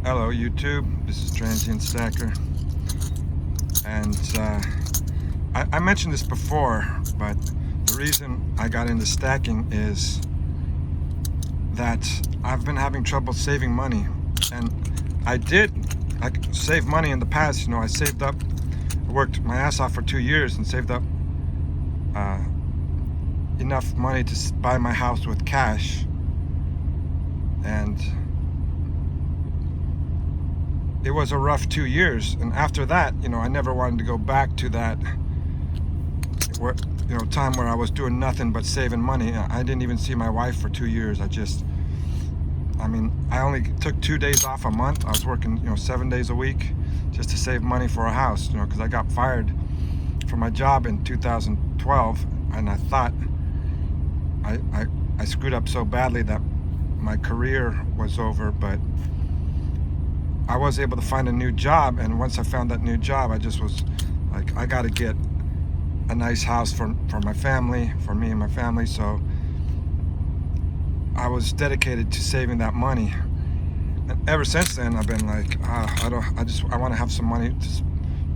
Hello YouTube, this is Transient Stacker, and I mentioned this before, but the reason I got into stacking is that I've been having trouble saving money, and I did save money in the past. I saved up, I worked my ass off for 2 years and saved up enough money to buy my house with cash, and it was a rough 2 years. And after that, I never wanted to go back to that time where I was doing nothing but saving money. I didn't even see my wife for 2 years. I only took 2 days off a month. I was working 7 days a week just to save money for a house, because I got fired from my job in 2012, and I thought I screwed up so badly that my career was over. But I was able to find a new job, and once I found that new job, I just was like, I got to get a nice house for my family, for me and my family. So I was dedicated to saving that money, and ever since then I've been like, I want to have some money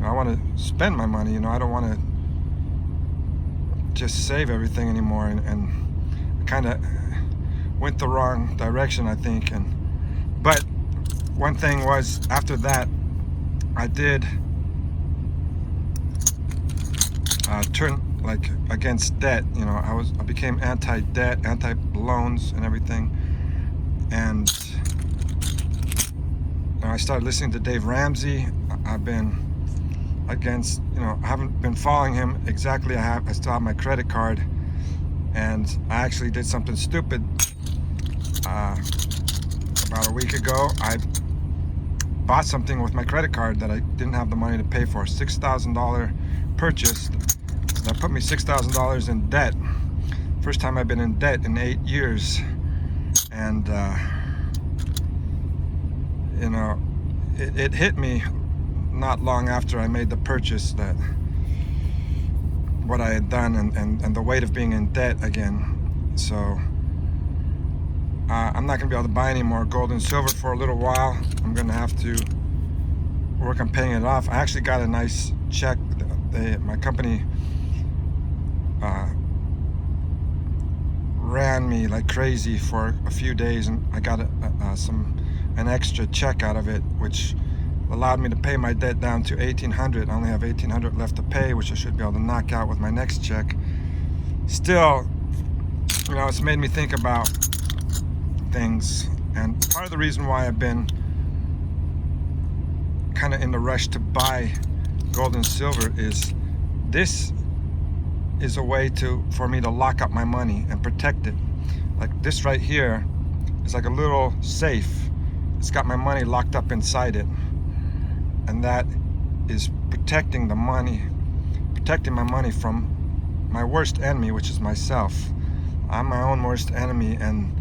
I want to spend my money. I don't want to just save everything anymore, and I kind of went the wrong direction, I think. But one thing was, after that, I did turn against debt. I became anti-debt, anti-loans and everything, and I started listening to Dave Ramsey. I've been against, I haven't been following him exactly. I still have my credit card, and I actually did something stupid. About a week ago, I bought something with my credit card that I didn't have the money to pay for. $6,000 purchase that put me $6,000 in debt. First time I've been in debt in 8 years, and it hit me not long after I made the purchase, that what I had done, and the weight of being in debt again. So I'm not going to be able to buy any more gold and silver for a little while. I'm going to have to work on paying it off. I actually got a nice check. My company ran me like crazy for a few days, and I got an extra check out of it, which allowed me to pay my debt down to $1,800. I only have $1,800 left to pay, which I should be able to knock out with my next check. Still, it's made me think about things, and part of the reason why I've been kind of in the rush to buy gold and silver is this is a way for me to lock up my money and protect it. Like this right here is like a little safe. It's got my money locked up inside it, and that is protecting my money from my worst enemy, which is myself. I'm my own worst enemy, and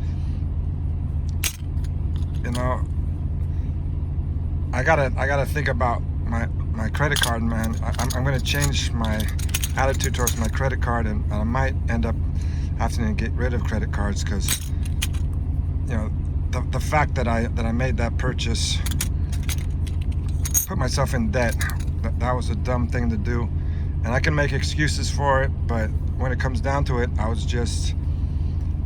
I gotta think about my credit card, man. I'm gonna change my attitude towards my credit card, and I might end up having to get rid of credit cards, because the fact that I made that purchase, put myself in debt, that was a dumb thing to do. And I can make excuses for it, but when it comes down to it, I was just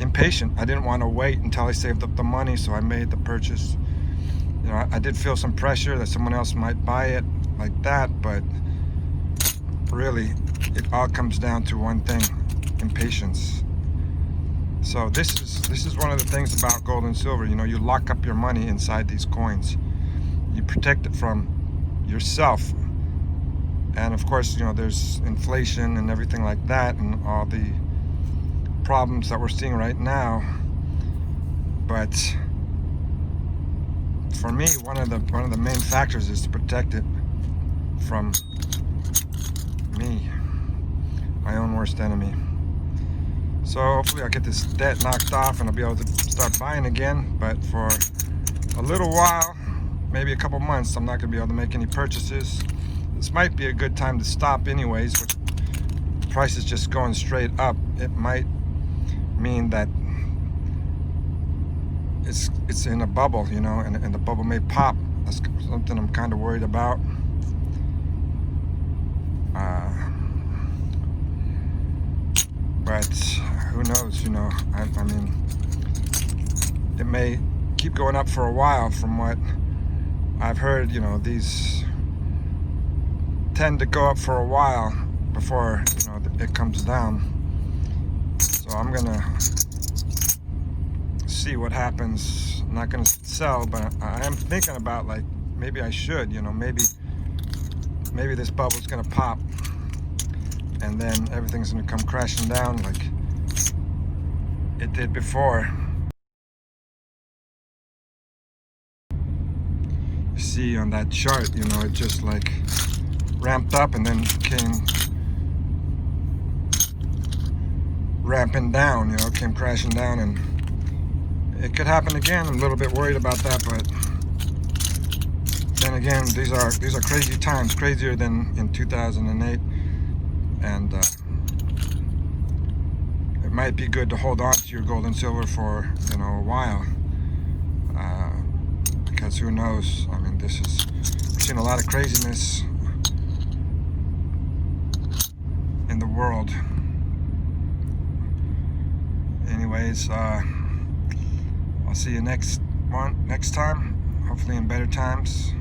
impatient. I didn't want to wait until I saved up the money, so I made the purchase. I did feel some pressure that someone else might buy it like that, but really it all comes down to one thing: impatience. So this is one of the things about gold and silver. You lock up your money inside these coins. You protect it from yourself, and of course, there's inflation and everything like that, and all the problems that we're seeing right now. But for me, one of the main factors is to protect it from me, my own worst enemy. So hopefully I'll get this debt knocked off and I'll be able to start buying again. But for a little while, maybe a couple months, I'm not going to be able to make any purchases. This might be a good time to stop anyways. With prices just going straight up, it might mean that it's in a bubble, and the bubble may pop That's something I'm kind of worried about. But who knows, you know, I mean, it may keep going up for a while. From what I've heard, you know, these tend to go up for a while before, you know, it comes down. So I'm gonna see what happens. I'm not gonna sell, but I am thinking about, like, maybe I should, you know, maybe this bubble's gonna pop and then everything's gonna come crashing down like it did before. You see on that chart, you know, it just like ramped up and then came ramping down, you know, came crashing down, and it could happen again. I'm a little bit worried about that, but then again, these are crazy times, crazier than in 2008, and it might be good to hold on to your gold and silver for, you know, a while, because who knows? I mean, we've seen a lot of craziness in the world. Anyways, I'll see you next time, hopefully in better times.